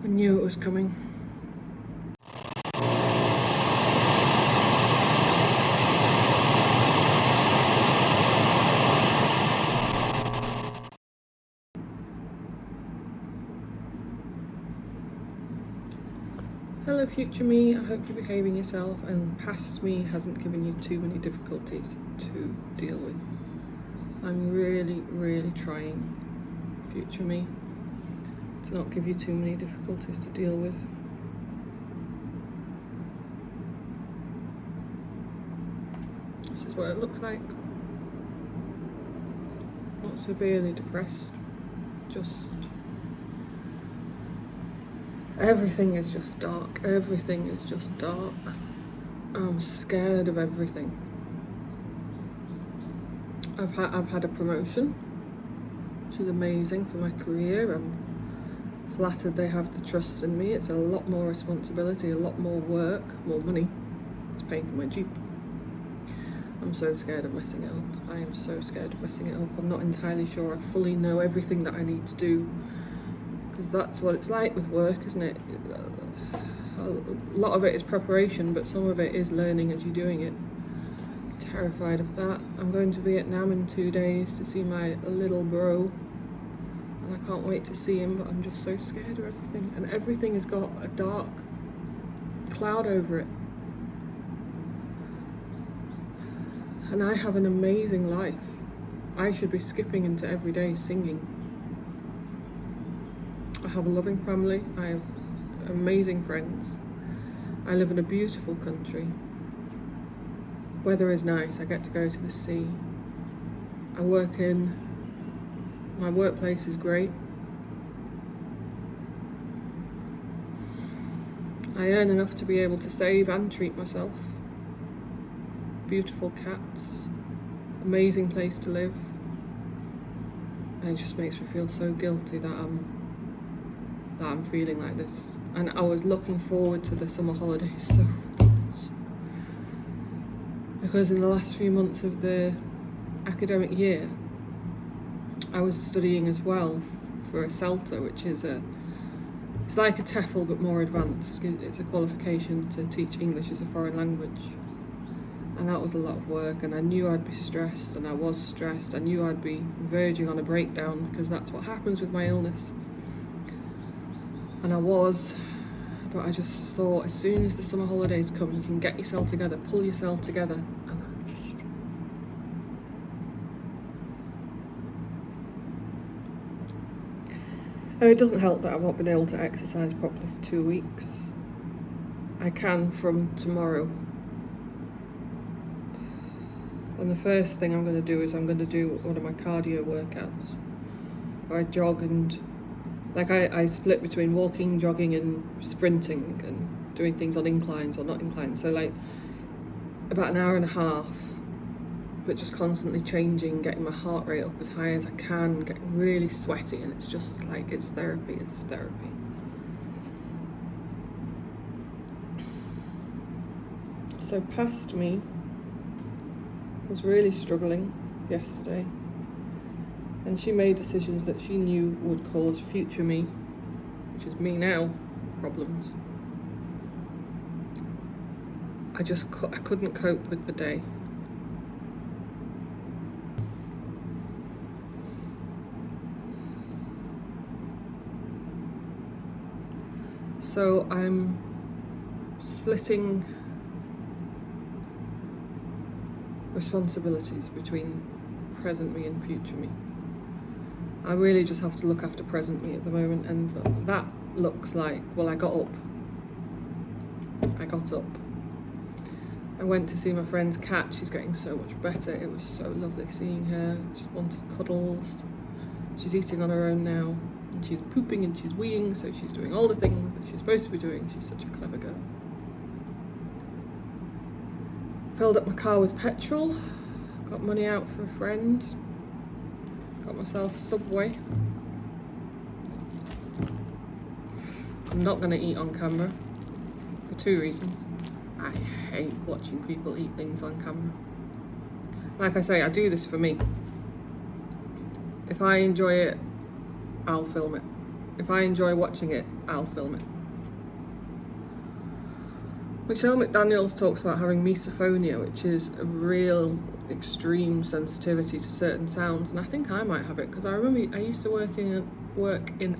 I knew it was coming. Hello future me, I hope you're behaving yourself and past me hasn't given you too many difficulties to deal with. I'm really trying, future me, to not give you too many difficulties to deal with. This is what it looks like. Not severely depressed, just everything is just dark. Everything is just dark. I'm scared of everything. I've had a promotion, which is amazing for my career. I'm flattered they have the trust in me. It's a lot more responsibility, a lot more work, more money. It's paying for my Jeep. I'm so scared of messing it up. I am so scared of messing it up. I'm not entirely sure I fully know everything that I need to do, because that's what it's like with work, isn't it? A lot of it is preparation, but some of it is learning as you're doing it. Terrified of that. I'm going to Vietnam in 2 days to see my little bro, and I can't wait to see him, but I'm just so scared of everything, and everything has got a dark cloud over it. And I have an amazing life. I should be skipping into every day singing. I have a loving family, I have amazing friends, I live in a beautiful country. Weather is nice, I get to go to the sea. My workplace is great. I earn enough to be able to save and treat myself. Beautiful cats, amazing place to live. And it just makes me feel so guilty that I'm feeling like this. And I was looking forward to the summer holidays so much, because in the last few months of the academic year I was studying as well for a CELTA, which is it's like a TEFL but more advanced. It's a qualification to teach English as a foreign language, and that was a lot of work, and I knew I'd be stressed, and I was stressed. I knew I'd be verging on a breakdown, because that's what happens with my illness. And I was, but I just thought, as soon as the summer holidays come, you can get yourself together, pull yourself together. And I'm just... And it doesn't help that I've not been able to exercise properly for 2 weeks. I can from tomorrow. And the first thing I'm going to do is I'm going to do one of my cardio workouts, where I jog and I split between walking, jogging and sprinting, and doing things on inclines or not inclines. So about an hour and a half, but just constantly changing, getting my heart rate up as high as I can, getting really sweaty, and it's just like, it's therapy. So past me was really struggling yesterday, and she made decisions that she knew would cause future me, which is me now, problems. I couldn't cope with the day. So I'm splitting responsibilities between present me and future me. I really just have to look after present me at the moment, and that looks like, well, I got up. I went to see my friend's cat. She's getting so much better. It was so lovely seeing her. She wanted cuddles. She's eating on her own now, and she's pooping and she's weeing, so she's doing all the things that she's supposed to be doing. She's such a clever girl. Filled up my car with petrol, got money out for a friend, got myself a Subway. I'm not going to eat on camera for 2 reasons. I hate watching people eat things on camera. Like I say, I do this for me. If I enjoy it, I'll film it. If I enjoy watching it, I'll film it. Michelle McDaniels talks about having misophonia, which is a real extreme sensitivity to certain sounds, and I think I might have it, because I remember I used to work in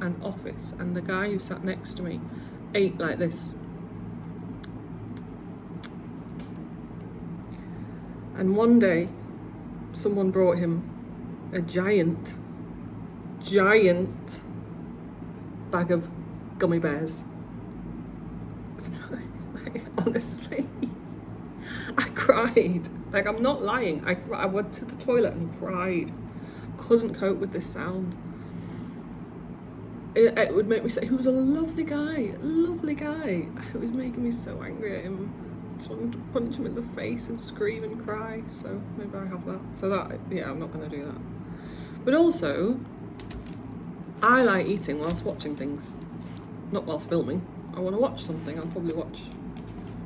an office, and the guy who sat next to me ate like this. And one day, someone brought him a giant bag of gummy bears. Honestly, I cried. Like, I'm not lying. I went to the toilet and cried. Couldn't cope with this sound. It would make me say, he was a lovely guy. It was making me so angry at him. I just wanted to punch him in the face and scream and cry. So maybe I have that. So that, yeah, I'm not going to do that. But also, I like eating whilst watching things, not whilst filming. I want to watch something. I'll probably watch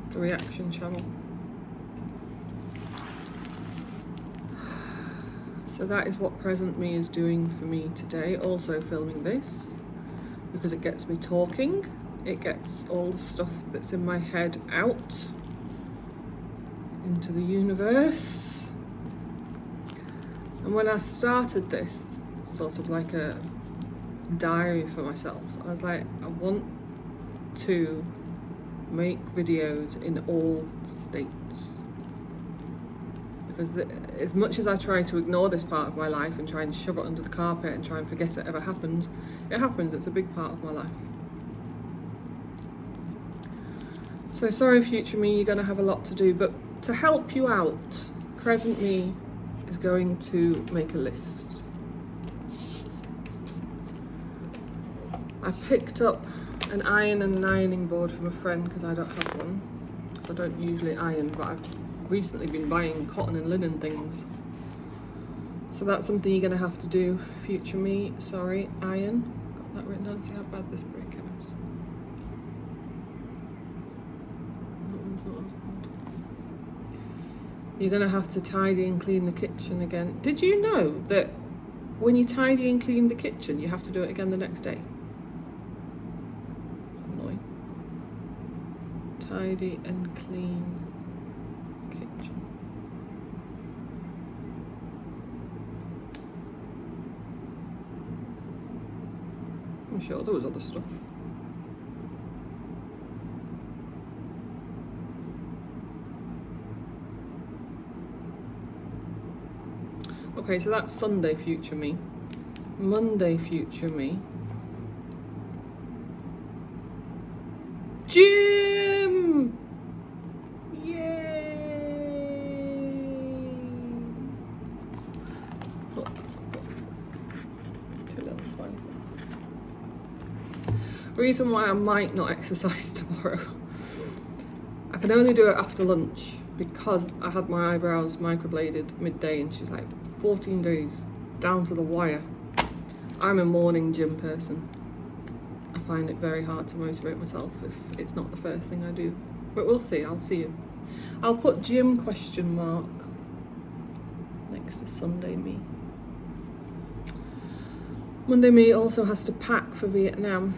the reaction channel. So that is what present me is doing for me today. Also filming this because it gets me talking. It gets all the stuff that's in my head out into the universe. And when I started this, sort of like a diary for myself, I was like, I want to make videos in all states, because as much as I try to ignore this part of my life and try and shove it under the carpet and try and forget it ever happened, it happens. It's a big part of my life. So sorry, future me, you're going to have a lot to do, but to help you out, present me is going to make a list. I picked up an iron and an ironing board from a friend because I don't have one. I don't usually iron, but I've recently been buying cotton and linen things. So that's something you're going to have to do, future me. Sorry, iron. Got that written down, see how bad this break is. That one's not as bad. You're going to have to tidy and clean the kitchen again. Did you know that when you tidy and clean the kitchen, you have to do it again the next day? Tidy and clean kitchen. I'm sure there was other stuff. Okay, so that's Sunday, future me. Monday, future me. Gym! Yay! Oh, two little smiley faces. Reason why I might not exercise tomorrow. I can only do it after lunch because I had my eyebrows microbladed midday, and she's like, 14 days, down to the wire. I'm a morning gym person. I find it very hard to motivate myself if it's not the first thing I do. But we'll see, I'll see you. I'll put gym question mark next to Sunday me. Monday me also has to pack for Vietnam.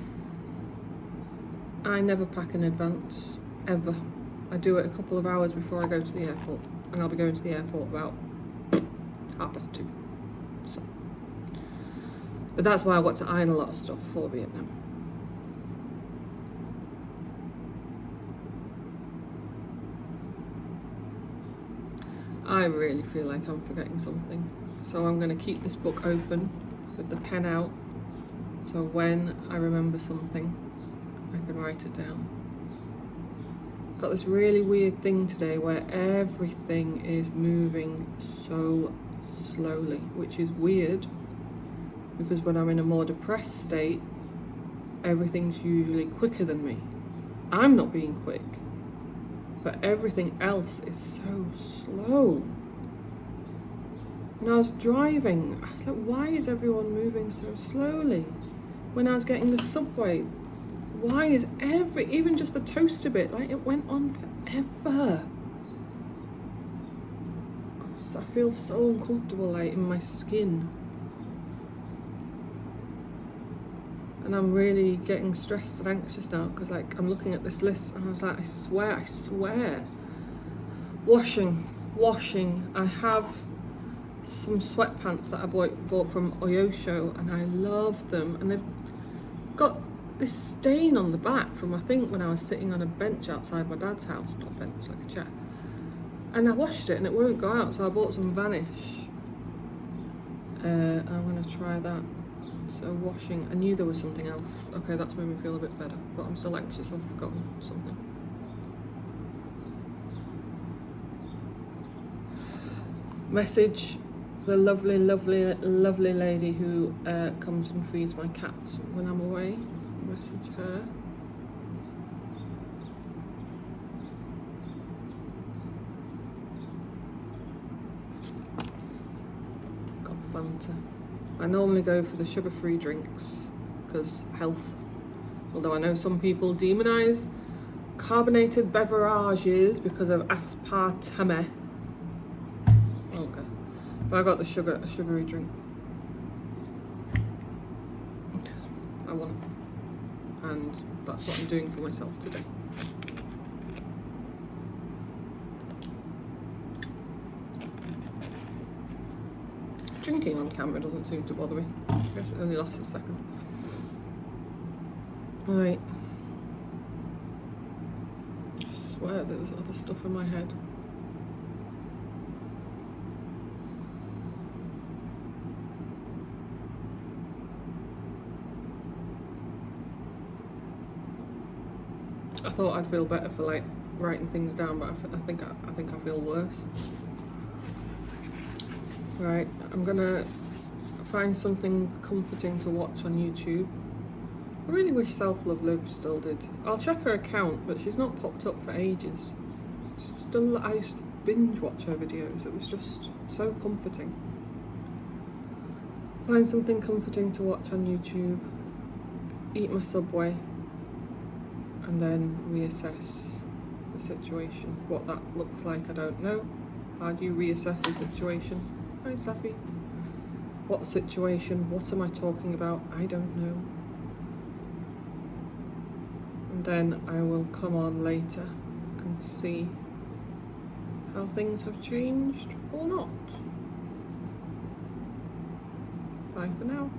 I never pack in advance, ever. I do it a couple of hours before I go to the airport, and I'll be going to the airport about 2:30. So. But that's why I got to iron a lot of stuff for Vietnam. I really feel like I'm forgetting something. So I'm going to keep this book open with the pen out, so when I remember something, I can write it down. Got this really weird thing today where everything is moving so slowly, which is weird because when I'm in a more depressed state, everything's usually quicker than me. I'm not being quick, but everything else is so slow. When I was driving, I was like, why is everyone moving so slowly? When I was getting the subway, why is even just the toaster bit, like it went on forever. I feel so uncomfortable, like in my skin. And I'm really getting stressed and anxious now because like I'm looking at this list and I was like, I swear. Washing. I have some sweatpants that I bought from Oyosho and I love them, and they've got this stain on the back from I think when I was sitting on a bench outside my dad's house, not a bench, like a chair. And I washed it and it won't go out, so I bought some Vanish. I'm gonna try that. So washing, I knew there was something else. Okay, that's made me feel a bit better, but I'm still anxious, I've forgotten something. Message the lovely lady who comes and feeds my cats when I'm away. Message her. Got Fanta. I normally go for the sugar-free drinks because health. Although I know some people demonise carbonated beverages because of aspartame. Okay, but I got a sugary drink. I want it, and that's what I'm doing for myself today. Drinking on camera doesn't seem to bother me. I guess it only lasts a second. Right. I swear there was other stuff in my head. I thought I'd feel better for like writing things down, but I think I feel worse. Right, I'm gonna find something comforting to watch on YouTube. I really wish selfloveliv still did. I'll check her account, but she's not popped up for ages. I used to binge watch her videos. It was just so comforting. Find something comforting to watch on YouTube. Eat my Subway. And then reassess the situation. What that looks like, I don't know. How do you reassess the situation? Hi, Safi. What situation? What am I talking about? I don't know. And then I will come on later and see how things have changed or not. Bye for now.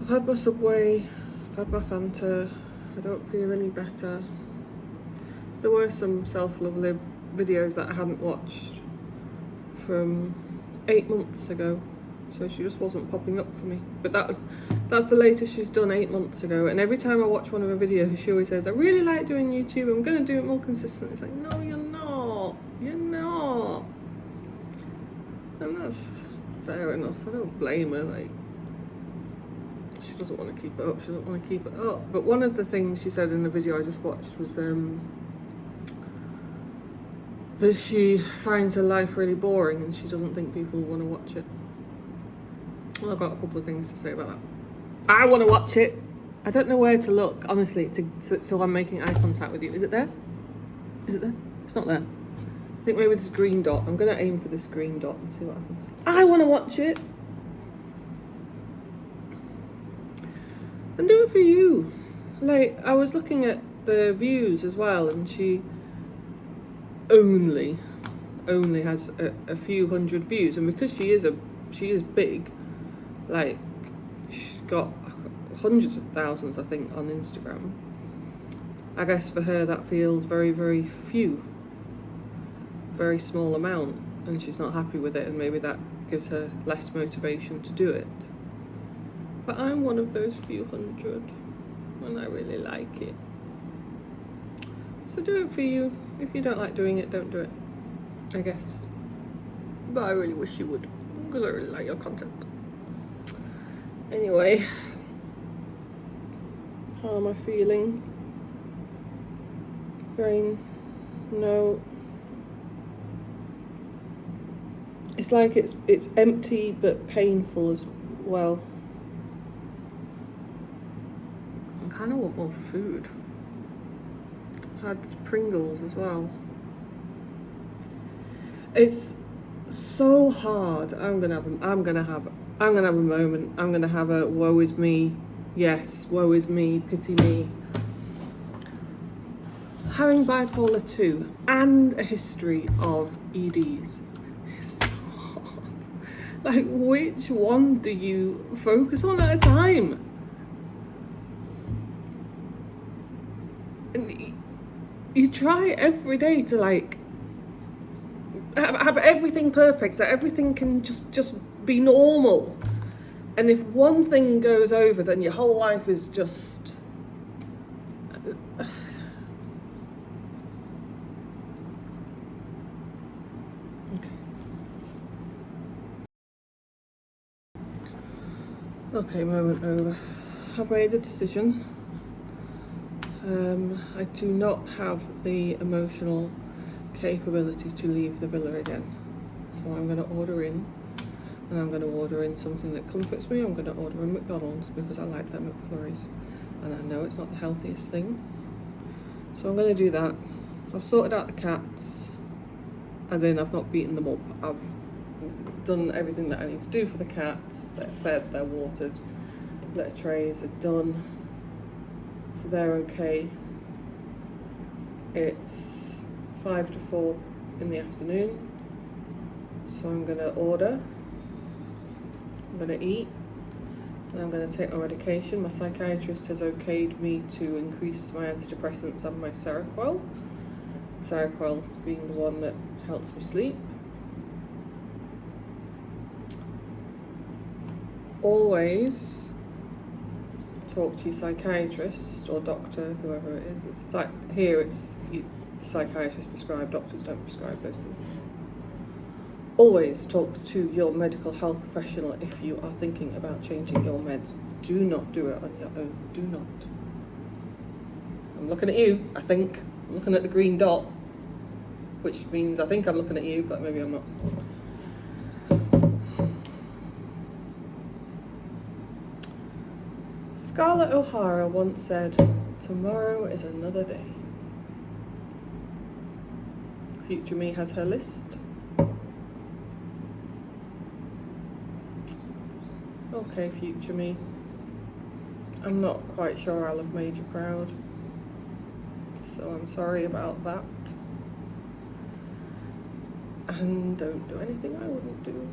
I've had my Subway, I've had my Fanta, I don't feel any better. There were some self-loveliv videos that I hadn't watched from 8 months ago, so she just wasn't popping up for me. But that's the latest she's done, 8 months ago, and every time I watch one of her videos she always says, I really like doing YouTube, I'm going to do it more consistently. It's like, no you're not, and that's fair enough. I don't blame her, like, she doesn't want to keep it up, but one of the things she said in the video I just watched was that she finds her life really boring and she doesn't think people want to watch it. Well, I've got a couple of things to say about that. I want to watch it. I don't know where to look, honestly, so I'm making eye contact with you. Is it there? It's not there. I think maybe this green dot. I'm going to aim for this green dot and see what happens. I want to watch it. And do it for you. Like, I was looking at the views as well, and she only has a few hundred views, and because she is big, like, she's got hundreds of thousands, I think, on Instagram. I guess for her that feels very, very few, very small amount, and she's not happy with it, and maybe that gives her less motivation to do it. But I'm one of those few hundred, and I really like it. So do it for you. If you don't like doing it, don't do it, I guess. But I really wish you would, because I really like your content. Anyway, how am I feeling? Brain, no. It's like it's empty but painful as well. I kind of want more food. Had Pringles as well. It's so hard. I'm gonna have I'm going to have a moment. I'm going to have a woe is me, yes, woe is me, pity me. Having bipolar 2 and a history of EDs is so hard. Like, which one do you focus on at a time? And you try every day to like have everything perfect, so everything can just be normal. And if one thing goes over, then your whole life is just okay, moment over. I've made a decision. I do not have the emotional capability to leave the villa again. So I'm going to order in, and I'm going to order in something that comforts me. I'm going to order in McDonald's because I like their McFlurries, and I know it's not the healthiest thing. So I'm going to do that. I've sorted out the cats, as in I've not beaten them up. I've done everything that I need to do for the cats. They're fed, they're watered, litter trays are done. So they're okay. It's 5 to 4 in the afternoon. So I'm gonna order, I'm gonna eat, and I'm gonna take my medication. My psychiatrist has okayed me to increase my antidepressants and my Seroquel. Seroquel being the one that helps me sleep. Always talk to your psychiatrist or doctor, whoever it is. Here it's psychiatrists prescribe, doctors don't prescribe those things. Always talk to your medical health professional if you are thinking about changing your meds. Do not do it on your own. Do not. I'm looking at you, I think. I'm looking at the green dot, which means I think I'm looking at you, but maybe I'm not. Scarlett O'Hara once said, "Tomorrow is another day." Future me has her list. Okay, future me. I'm not quite sure I'll have made you proud, so I'm sorry about that. And don't do anything I wouldn't do.